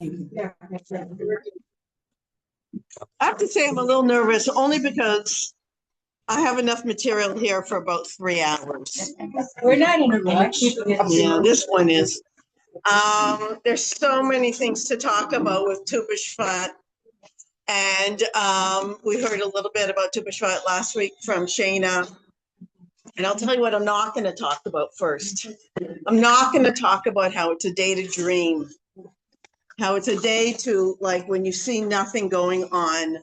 I have to say I'm a little nervous only because I have enough material here for about 3 hours. We're not in a rush. Yeah, this one is. There's so many things to talk about with Tu B'Shvat. And we heard a little bit about Tu B'Shvat last week from Shana. And I'll tell you what I'm not going to talk about first. I'm not going to talk about how it's a day to dream. How it's a day to, like, when you see nothing going on,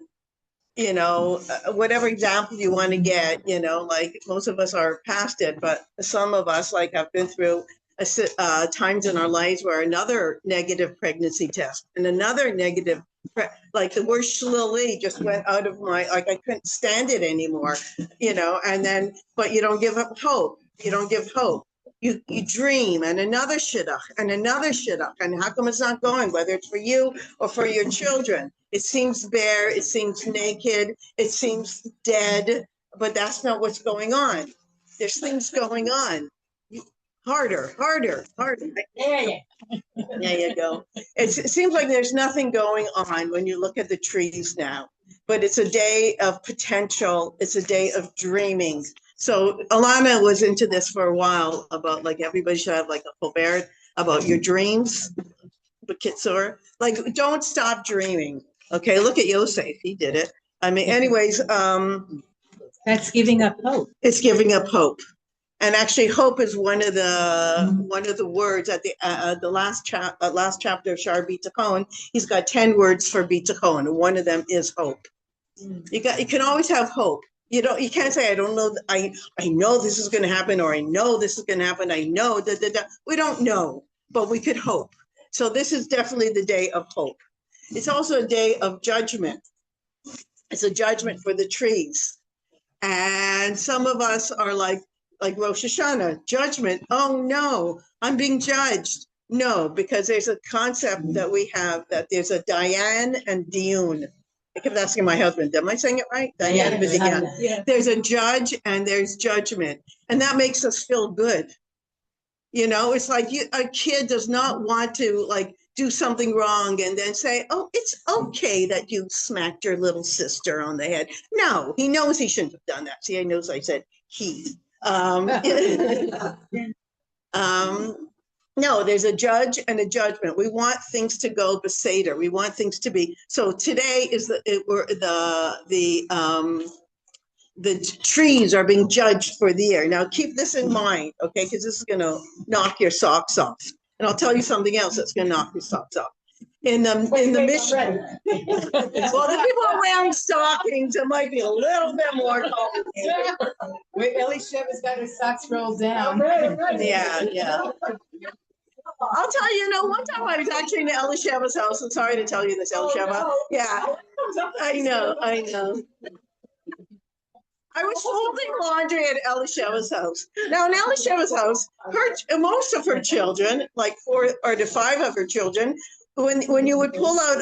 you know, whatever example you want to get, you know, like most of us are past it, but some of us, like, have been through times in our lives where another negative pregnancy test and another negative, like the word shlili just went out of my, like I couldn't stand it anymore, you know, and then, but you don't give up hope. You don't give hope. You dream and another shidduch and another shidduch. And how come it's not going, whether it's for you or for your children? It seems bare, it seems naked, it seems dead, but that's not what's going on. There's things going on. Harder. There you go. It seems like there's nothing going on when you look at the trees now, but it's a day of potential. It's a day of dreaming. So Alana was into this for a while about, like, everybody should have like a Colbert about your dreams. But Kitsur, like, don't stop dreaming. Okay, look at Yosef. He did it. I mean, anyways, That's giving up hope. It's giving up hope. And actually, hope is one of the words at the last chapter of Shar Bitachon. He's got 10 words for Bitachon, and one of them is hope. You can always have hope. You can't say, I don't know, I know this is going to happen, or I know this is going to happen. I know that we don't know, but we could hope. So this is definitely the day of hope. It's also a day of judgment. It's a judgment for the trees. And some of us are like Rosh Hashanah, judgment. Oh no, I'm being judged. No, because there's a concept that we have that there's a Dayan and Diyun. I kept asking my husband, am I saying it right? Dayan and Diyun. Yeah. There's a judge and there's judgment. And that makes us feel good. You know, it's like a kid does not want to, like, do something wrong and then say, oh, it's okay that you smacked your little sister on the head. No, he knows he shouldn't have done that. See, I knows I said he. No, there's a judge and a judgment. We want things to go beseder. We want things to be. So today is the trees are being judged for the year. Now keep this in mind, okay? Because this is going to knock your socks off. And I'll tell you something else that's going to knock your socks off. In the Mishnah, well, the people are wearing stockings. It might be a little bit more complicated. Wait, Elisheva's got her socks rolled down. Yeah. I'll tell you, one time I was actually in Elisheva's house. I'm sorry to tell you this, Elisheva. Yeah, I know. I was folding laundry at Elisheva's house. Now, in Elisheva's house, most of her children, like 4 or 5 of her children, when you would pull out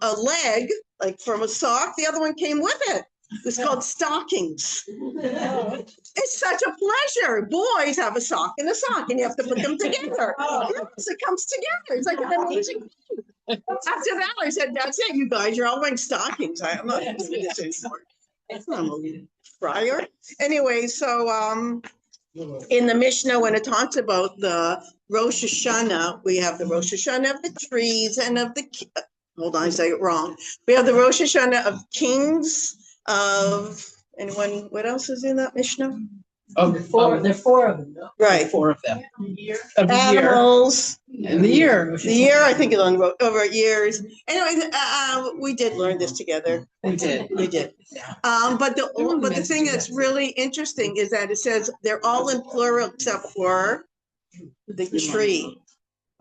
a leg, like from a sock, the other one came with it. It's called stockings. It's such a pleasure. Boys have a sock and a sock, and you have to put them together. Yes, it comes together. It's like an amazing thing. After that, I said, that's it, you guys. You're all wearing stockings. I'm not doing this anymore. It's not a fryer. Anyway, so in the Mishnah, when it talks about the Rosh Hashanah, we have the Rosh Hashanah of the trees and of the, hold on, I say it wrong. We have the Rosh Hashanah of kings, of anyone, what else is in that Mishnah? There are 4 of them. No? Right. 4 of them. Of animals. And the year. The year, I think, is on over years. Anyway, we did learn this together. We did. But the thing that's really interesting is that it says they're all in plural except for the tree.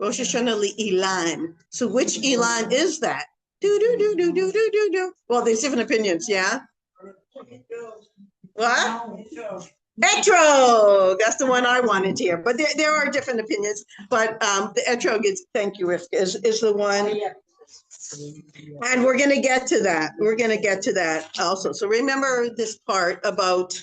Rosh Hashanah Ilan. So which Ilan is that? Do. Well, there's different opinions, yeah? What? Etrog, that's the one I wanted to hear, but there are different opinions. But the etrog is, thank you, Rivka, is the one, and we're going to get to that. We're going to get to that also. So remember this part about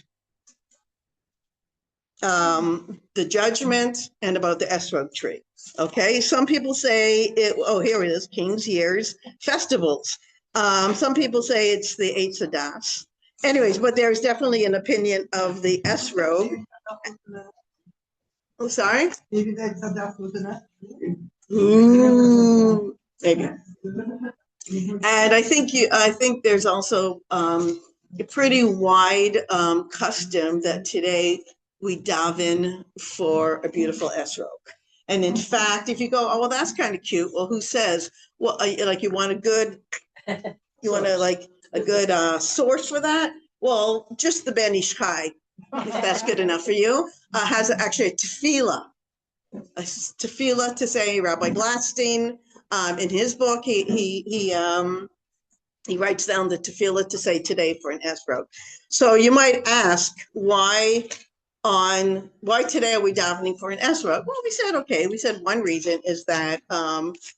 the judgment and about the esrog tree. Okay, some people say here it is, King's Years, festivals. Some people say it's the Eitz Hadas. Anyways, but there's definitely an opinion of the esrog. Oh, sorry? Maybe that's enough with enough. Ooh, maybe. And I think there's also a pretty wide custom that today we daven for a beautiful esrog. And in fact, if you go, oh, well, that's kind of cute. Well, who says, well, like you want a good source for that? Well, just the Ben Ish Chai, if that's good enough for you, has actually a tefillah to say. Rabbi Gladstein, in his book, he writes down the tefillah to say today for an esrog. So you might ask, why today are we davening for an esrog? Well, we said one reason is that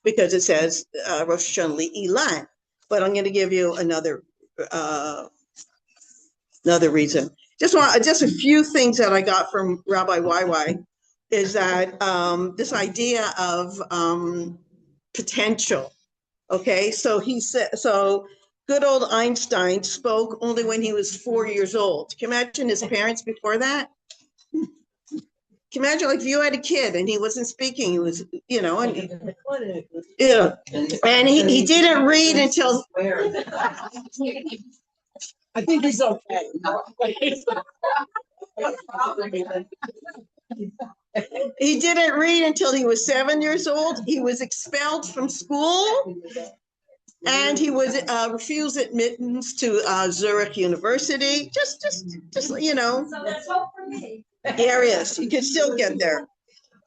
because it says Rosh Hashanah Ilan, but I'm going to give you another reason. Just a few things that I got from Rabbi YY is that this idea of potential. Okay, so he said, good old Einstein spoke only when he was 4 years old. Can you imagine his parents before that? Can you imagine, like, if you had a kid and he wasn't speaking, he was, and he didn't read until. I think he's okay. He didn't read until he was 7 years old. He was expelled from school, and he was refused admittance to Zurich University. Just So that's all for me. areas you can still get there.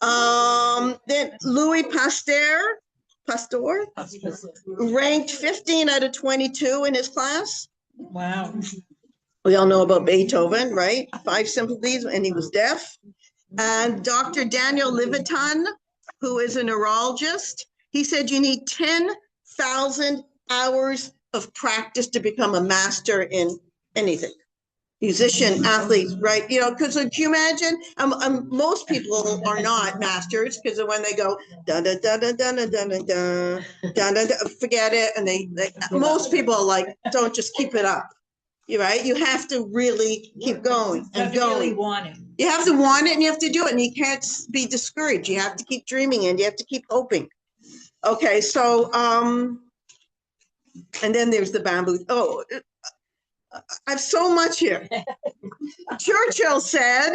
Then Louis Pasteur ranked 15 out of 22 in his class. Wow. We all know about Beethoven, right? 5 sympathies, and he was deaf. And Dr. Daniel Levitan, who is a neurologist, he said you need 10,000 hours of practice to become a master in anything. Musician, athletes, right? Because can you imagine? Most people are not masters, because when they go dun dun dun dun dun dun dun dun dun dun, forget it, and they most people are like, don't just keep it up. You're right. You have to really keep going and going. Really want it. You have to want it, and you have to do it, and you can't be discouraged. You have to keep dreaming, and you have to keep hoping. Okay, so and then there's the bamboo. Oh, I have so much here. Churchill said,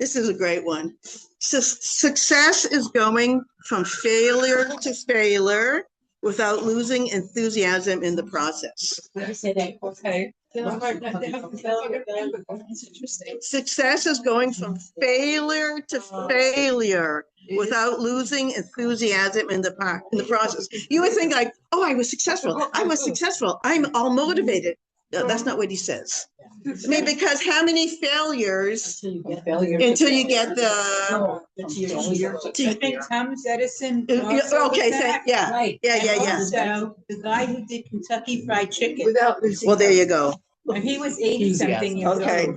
this is a great one. Success is going from failure to failure without losing enthusiasm in the process. Okay. Success is going from failure to failure without losing enthusiasm in the process. You would think like, oh, I was successful. I'm all motivated. No, that's not what he says. I mean, because how many failures until you get the. Do you think Thomas Edison? Okay, yeah. Right. Yeah. Also, the guy who did Kentucky Fried Chicken. Well, there you go. And he was 80-something years old. Okay.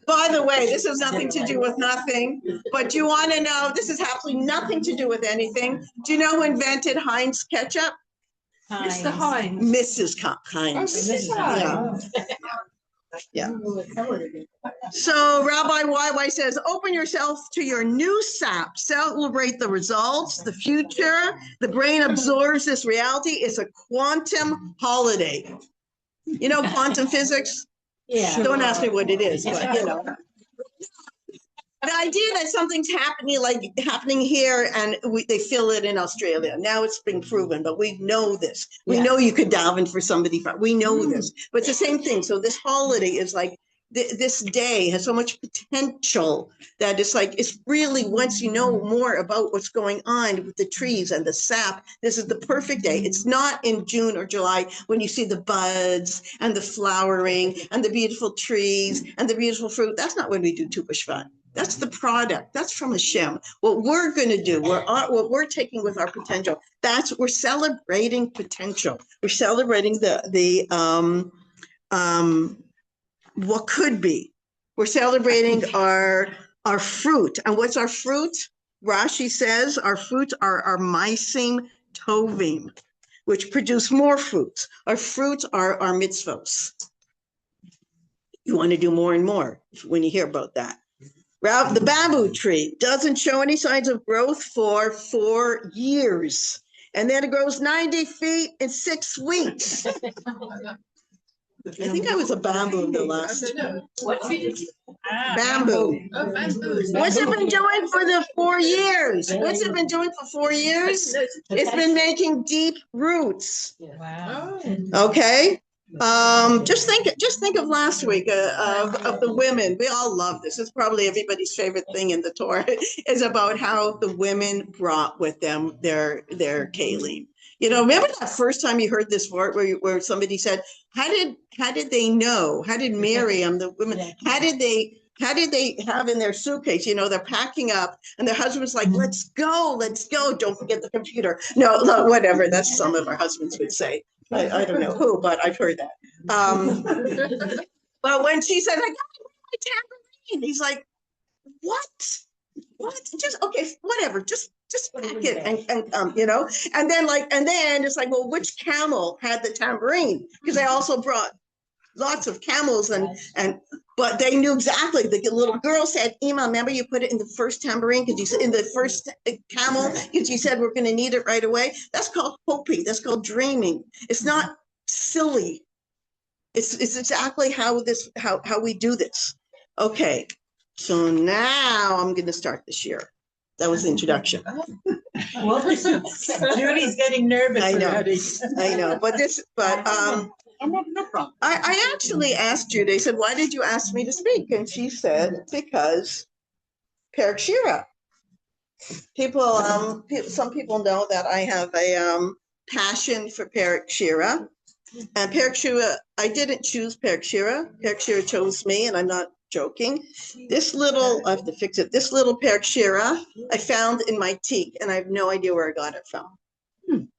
By the way, this has nothing to do with nothing, but you want to know, this is absolutely nothing to do with anything. Do you know who invented Heinz ketchup? Mr. Heinz. Mrs. Heinz. Yeah. So Rabbi YY says, open yourself to your new sap, celebrate the results, the future. The brain absorbs this reality. It's a quantum holiday. You know quantum physics? Yeah. Don't ask me what it is, but The idea that something's happening here, and they feel it in Australia. Now it's been proven, but we know this. We know you could daven for somebody. We know this, but it's the same thing. So this holiday is like, this day has so much potential that it's really, once you know more about what's going on with the trees and the sap, this is the perfect day. It's not in June or July when you see the buds and the flowering and the beautiful trees and the beautiful fruit. That's not when we do Tu B'Shvat. That's the product. That's from Hashem. What we're going to do, what we're taking with our potential, we're celebrating potential. We're celebrating the what could be. We're celebrating our fruit. And what's our fruit? Rashi says our fruits are our maisim tovim, which produce more fruits. Our fruits are our mitzvos. You want to do more and more when you hear about that. The bamboo tree doesn't show any signs of growth for 4 years. And then it grows 90 feet in 6 weeks. I think I was a bamboo the last. What tree? Bamboo. Oh, bamboo. What's it been doing for the 4 years? What's it been doing for 4 years? It's been making deep roots. Wow. Okay. Just think of last week of the women. We all love this. It's probably everybody's favorite thing in the Torah is about how the women brought with them their kalim. You know, remember that first time you heard this word where somebody said, how did they know? How did Miriam, the women, how did they have in their suitcase? You know, they're packing up and their husband's like, let's go. Don't forget the computer. No, whatever. That's some of our husbands would say. I don't know who, but I've heard that. But when she said, I got my tambourine, he's like, what? Just, okay, whatever. Just pack it and you know, and then it's like, well, which camel had the tambourine? Because they also brought lots of camels but they knew exactly. The little girl said, Ima, remember you put it in the first tambourine because you said in the first camel because you said we're going to need it right away. That's called hoping. That's called dreaming. It's not silly. It's exactly how we do this. Okay, so now I'm going to start this year. That was the introduction. Judy's getting nervous already. I know, but I actually asked Judy, I said, why did you ask me to speak? And she said, because Perek Shira. Some people know that I have a passion for Perek Shira. And Perek Shira, I didn't choose Perek Shira. Perek Shira chose me, and I'm not joking. I have to fix it. This little Perek Shira I found in my teak, and I have no idea where I got it from.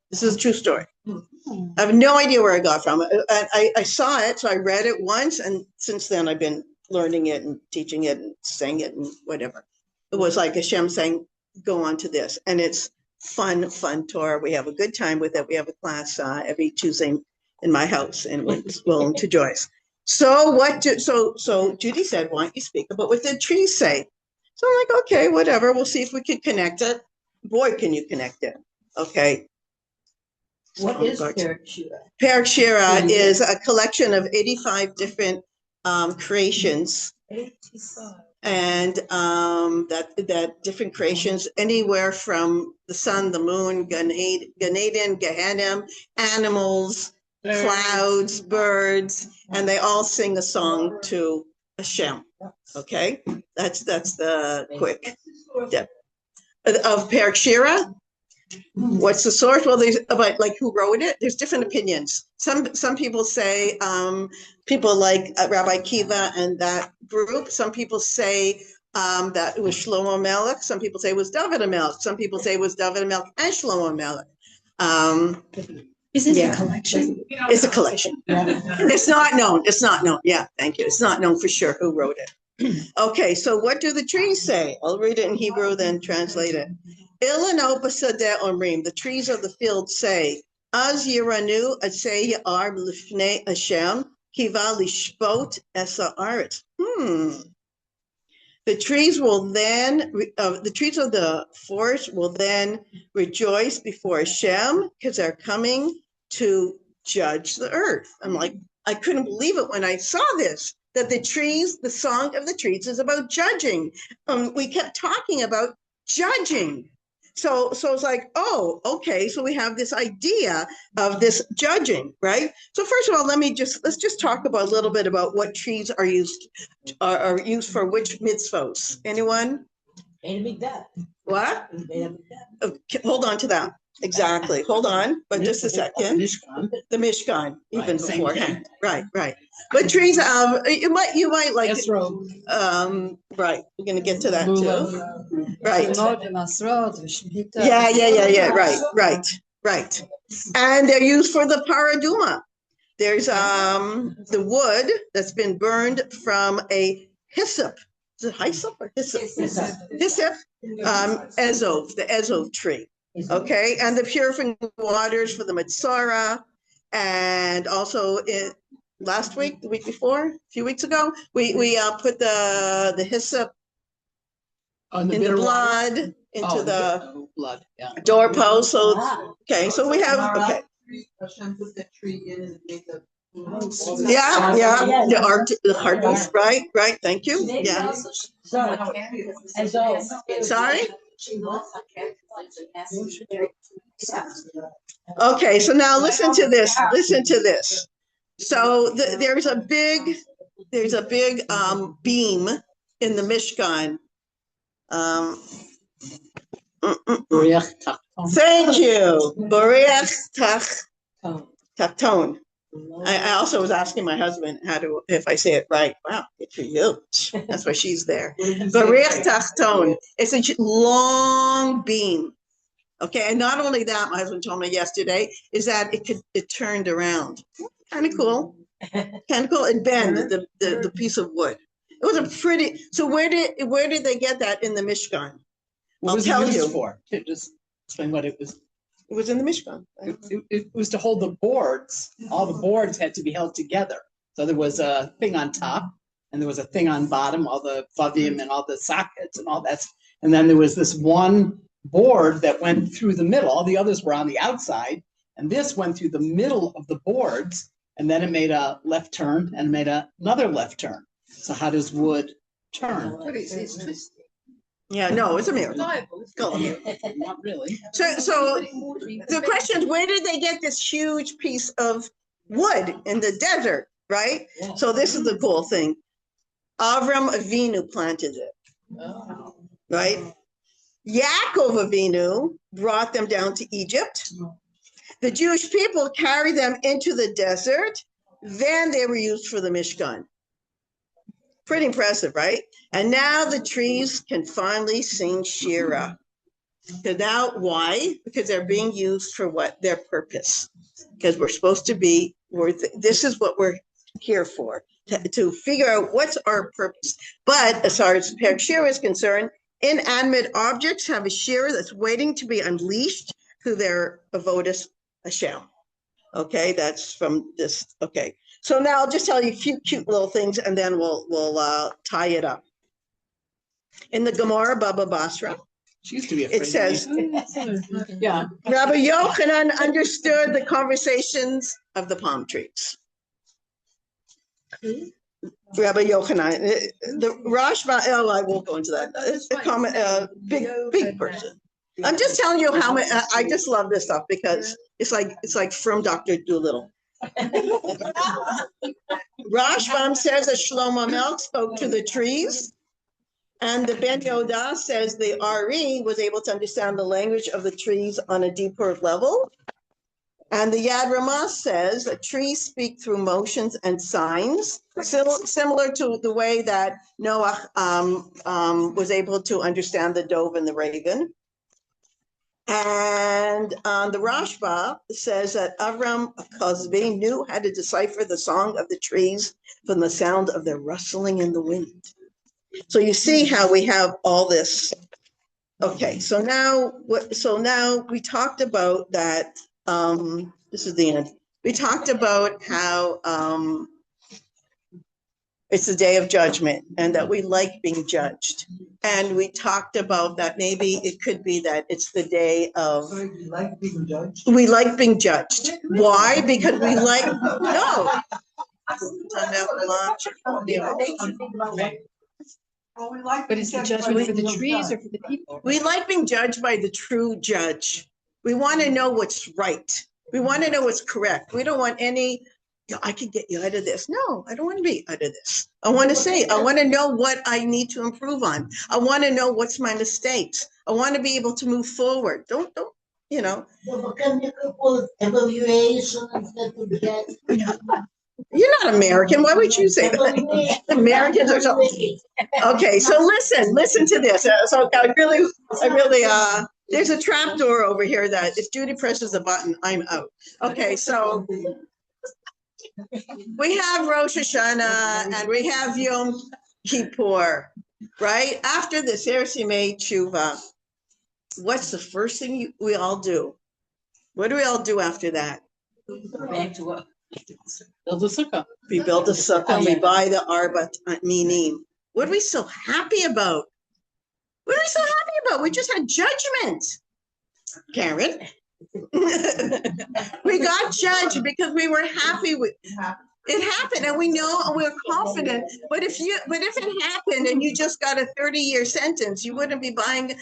This is a true story. I have no idea where I got it from. I saw it, so I read it once, and since then I've been learning it and teaching it and saying it and whatever. It was like Hashem saying, go on to this. And it's fun Torah. We have a good time with it. We have a class every Tuesday in my house, and it's willing to Joyce. So so Judy said, why don't you speak about what the trees say? So I'm like, okay, whatever. We'll see if we can connect it. Boy, can you connect it. Okay. What is Perek Shira? Perek Shira is a collection of 85 different creations. 85. And that different creations, anywhere from the sun, the moon, Gan Eden, Gehenna, animals, clouds, birds, and they all sing a song to Hashem. Okay, that's the quick dip of Perek Shira. What's the source? Well, there's about like who wrote it. There's different opinions. Some people say people like Rabbi Kiva and that group. Some people say that it was Shlomo Melech. Some people say it was David Melech. Some people say it was David Melech and Shlomo Melech. Is it a collection? It's a collection. It's not known. Yeah, thank you. It's not known for sure who wrote it. Okay, so what do the trees say? I'll read it in Hebrew, then translate it. Ilano Basadeh Omrim, the trees of the field say, Az Yiranu Atzei Yar Lifnei Hashem, Kiva Lishpot Esa Aretz. The trees will then, the trees of the forest will then rejoice before Hashem because they're coming to judge the earth. I'm like, I couldn't believe it when I saw this, that the trees, the song of the trees is about judging. We kept talking about judging. So it's like, oh, okay. So we have this idea of this judging, right? So first of all, let's just talk about a little bit about what trees are used for which mitzvos. Anyone? What? Okay, hold on to that. Exactly. Hold on, but just a second. The Mishkan, even beforehand. Right. But trees, you might like. Right. We're gonna get to that too. Right. Yeah. Right. And they're used for the paraduma. There's the wood that's been burned from a hyssop. Is it hyssop or hyssop? Hyssop, ezov, the ezov tree. Okay, and the purifying waters for the Matzorah, and also last week, the week before, a few weeks ago, we put the hyssop On in the blood into the blood, yeah. doorpost. So okay, so we have okay. Hashem put that tree in and made the. Yeah, the hardwood, right. Thank you. Yeah. Sorry. Okay, so now listen to this. Listen to this. So there's a big beam in the Mishkan. Thank you. Boriach Tachton. I also was asking my husband if I say it right. Wow, good for you. That's why she's there. Boriach Tachton. It's a long beam. Okay, and not only that, my husband told me yesterday, is that it turned around. Kind of cool. It bent the piece of wood. It was a pretty. So where did they get that in the Mishkan? What was it used for? Just explain what it was. It was in the Mishkan. It was to hold the boards. All the boards had to be held together. So there was a thing on top, and there was a thing on bottom, all the favim and all the sockets and all that. And then there was this one board that went through the middle. All the others were on the outside, and this went through the middle of the boards, and then it made a left turn and made another left turn. So how does wood turn? Yeah, no, it's a miracle. Not really. So the question is, where did they get this huge piece of wood in the desert, right? Yeah. So this is the cool thing. Avram Avinu planted it, right? Yaakov Avinu brought them down to Egypt. The Jewish people carried them into the desert. Then they were used for the Mishkan. Pretty impressive, right? And now the trees can finally sing Shira. So now, why? Because they're being used for what? Their purpose. Because we're supposed to be, this is what we're here for, to figure out what's our purpose. But as far as Perek Shira is concerned, inanimate objects have a Shira that's waiting to be unleashed through their avodas Hashem. Okay, that's from this. Okay, so now I'll just tell you a few cute little things, and then we'll tie it up. In the Gemara Baba Basra, She used to be afraid. it says, Yeah. Rabbi Yochanan understood the conversations of the palm trees. Rabbi Yochanan, the Rashba, I won't go into that. It's a comment, big person. I'm just telling you how much I just love this stuff because it's like from Dr. Doolittle. Rashbam says that Shlomo Melch spoke to the trees, and the Ben Yoda says the Ari was able to understand the language of the trees on a deeper level. And the Yad Ramah says that trees speak through motions and signs, similar to the way that Noah was able to understand the dove and the raven. And the Rashba says that Avram Kozbi knew how to decipher the song of the trees from the sound of their rustling in the wind. So you see how we have all this. Okay, so now we talked about that. This is the end. We talked about how it's the day of judgment and that we like being judged. And we talked about that maybe it could be that it's the day of. So you like being judged? We like being judged. Why? Because we like, no. But is the judgment for the trees or for the people? We like being judged by the true judge. We want to know what's right. We want to know what's correct. We don't want any, I can get you out of this. No, I don't want to be out of this. I want to know what I need to improve on. I want to know what's my mistakes. I want to be able to move forward. Don't, you know. Evaluation instead of that. You're not American. Why would you say that? Americans are something. Okay, so listen to this. So I really, there's a trap door over here that if Judy presses a button, I'm out. Okay, so we have Rosh Hashanah and we have Yom Kippur, right? After the Seres Yemei Tshuva, what's the first thing we all do? What do we all do after that? Back to what? Build a sukkah. We build a sukkah, we buy the arba minim. What are we so happy about? What are we so happy about? We just had judgment. Karen. We got judged because we were happy with it happened, and we know and we're confident. But if it happened and you just got a 30-year sentence, you wouldn't be buying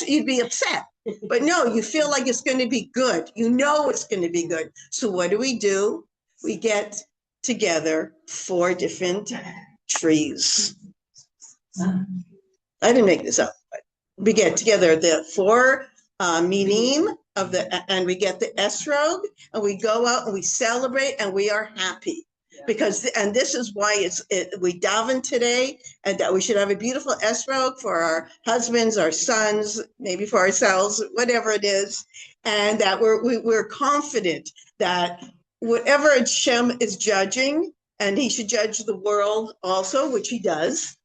you'd be upset. But no, you feel like it's going to be good. You know it's going to be good. So what do? We get together 4 different trees. I didn't make this up, but we get together the 4 minim and we get the esrog, and we go out and we celebrate, and we are happy because this is why we daven today, and that we should have a beautiful esrog for our husbands, our sons, maybe for ourselves, whatever it is, and that we're confident that whatever Hashem is judging, and he should judge the world also, which he does.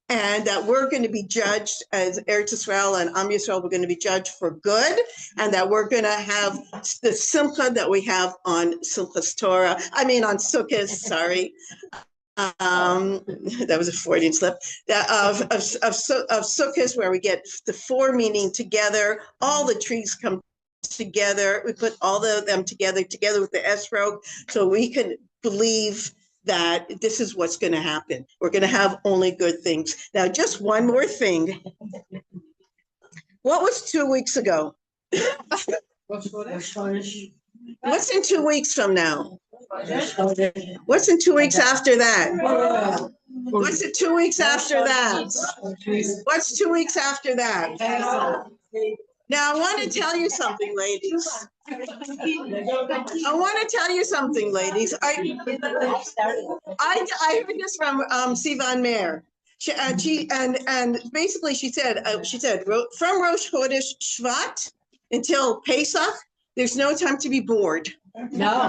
And that we're going to be judged as Eretz Yisrael and Am Yisrael, we're going to be judged for good, and that we're going to have the simcha that we have on Simchas Torah. I mean, on Sukkot, sorry. That was a Freudian slip. That of Sukkot, where we get the 4 meaning together, all the trees come together. We put all of them together with the esrog, so we can believe that this is what's going to happen. We're going to have only good things. Now, just one more thing. What was 2 weeks ago? What's in 2 weeks from now? What's in 2 weeks after that? What's in 2 weeks after that? What's 2 weeks after that? Now, I want to tell you something, ladies. I heard this from Sivan Meir. And basically she said from Rosh Chodesh Shvat until Pesach, there's no time to be bored. No,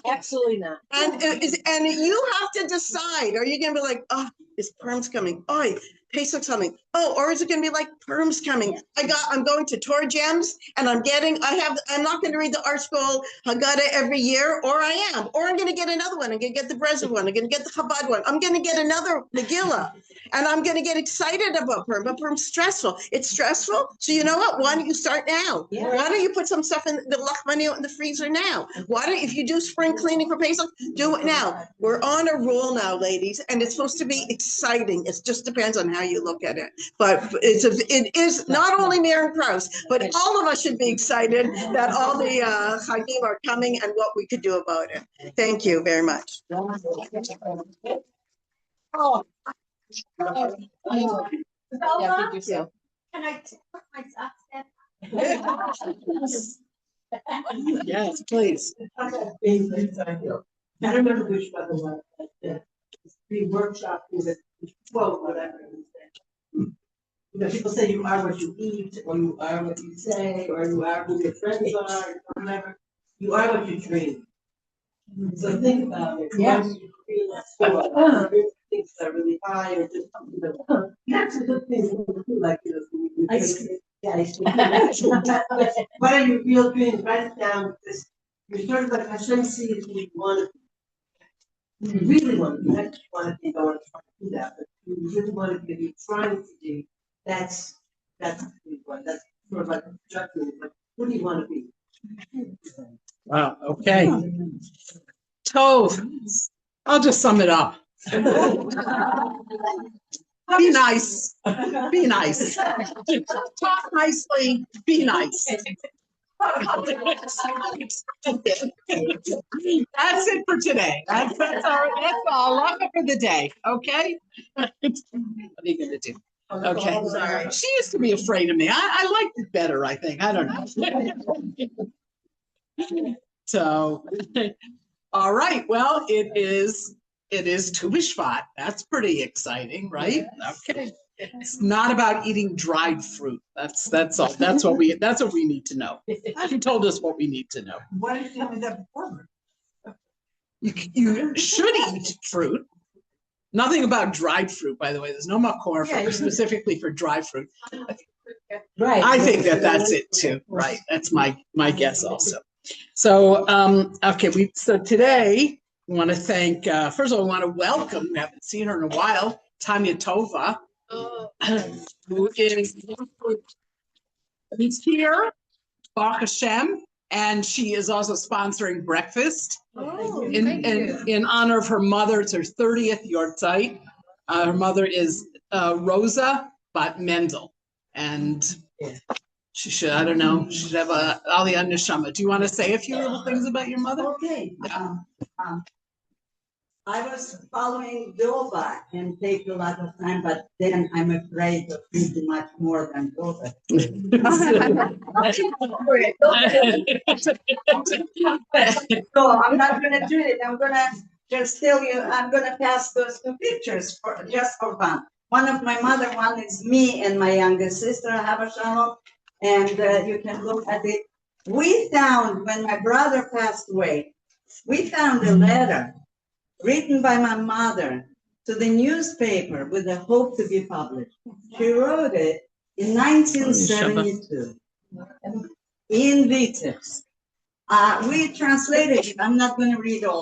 absolutely not. And you have to decide: are you going to be like, oh, is Purim's coming? Oh, Pesach's coming. Oh, or is it going to be like Purim's coming? I'm going to Torah Gems, and I'm not going to read the Art Scroll Haggadah every year, or I'm going to get another one. I'm going to get the Breslov one. I'm going to get the Chabad one. I'm going to get another Megillah, and I'm going to get excited about Purim. But Purim's stressful. It's stressful. So you know what? Why don't you start now? Yeah. Why don't you put some stuff in the lachmaniyot in the freezer now? Why don't, if you do spring cleaning for Pesach, do it now. We're on a roll now, ladies, and it's supposed to be exciting. It just depends on how you look at it. But it is not only Meir and Krause, but all of us should be excited that all the Chagim are coming and what we could do about it. Thank you very much. Oh. Yeah, you so. Can I put my socks in? Yes, please. I remember which brother was the workshop was at 12, whatever it was. You know, people say you are what you eat, or you are what you say, or you are who your friends are, or whatever. You are what you dream. So think about it. Yeah. You feel things that are really high, or just something that that's a good thing. Like, you know, ice cream. Yeah, ice cream. What are your real dreams? Write it down. Because you're sort of like Hashem sees who you want to be. You really want to be. Not just want to be, don't want to try to do that, but you really want to be, you're trying to do. That's what you want. That's sort of like a projection. But who do you want to be? Wow. Okay. Tov. I'll just sum it up. Be nice. Be nice. Talk nicely. Be nice. That's it for today. That's our halacha for the day. Okay. What are you gonna do? Okay. Sorry. She used to be afraid of me. I liked it better, I think. I don't know. So, all right. Well, it is Tu B'Shvat. That's pretty exciting, right? Okay. It's not about eating dried fruit. That's all. That's what we need to know. She told us what we need to know. Why did you tell me that before? You should eat fruit. Nothing about dried fruit, by the way. There's no makom specifically for dried fruit. Right. I think that's it too. Right. That's my guess also. So, okay. So today we want to thank, first of all, we want to welcome, we haven't seen her in a while, Tanya Tova, who is here, Baruch Hashem, and she is also sponsoring breakfast in honor of her mother. It's her 30th yortzeit. Her mother is Rosa Bat Mendel, and she should, I don't know, she should have a Aliyah Neshama. Do you want to say a few little things about your mother? Okay. I was following Doba and take a lot of time, but then I'm afraid of reading much more than Doba. So I'm not gonna do it. I'm gonna just tell you, I'm gonna pass those two pictures just for fun. One of my mother, one is me and my younger sister, Hava Shalom, and you can look at it. We found, when my brother passed away, we found a letter written by my mother to the newspaper with the hope to be published. She wrote it in 1972 in Vitebsk. We translated it. I'm not going to read all.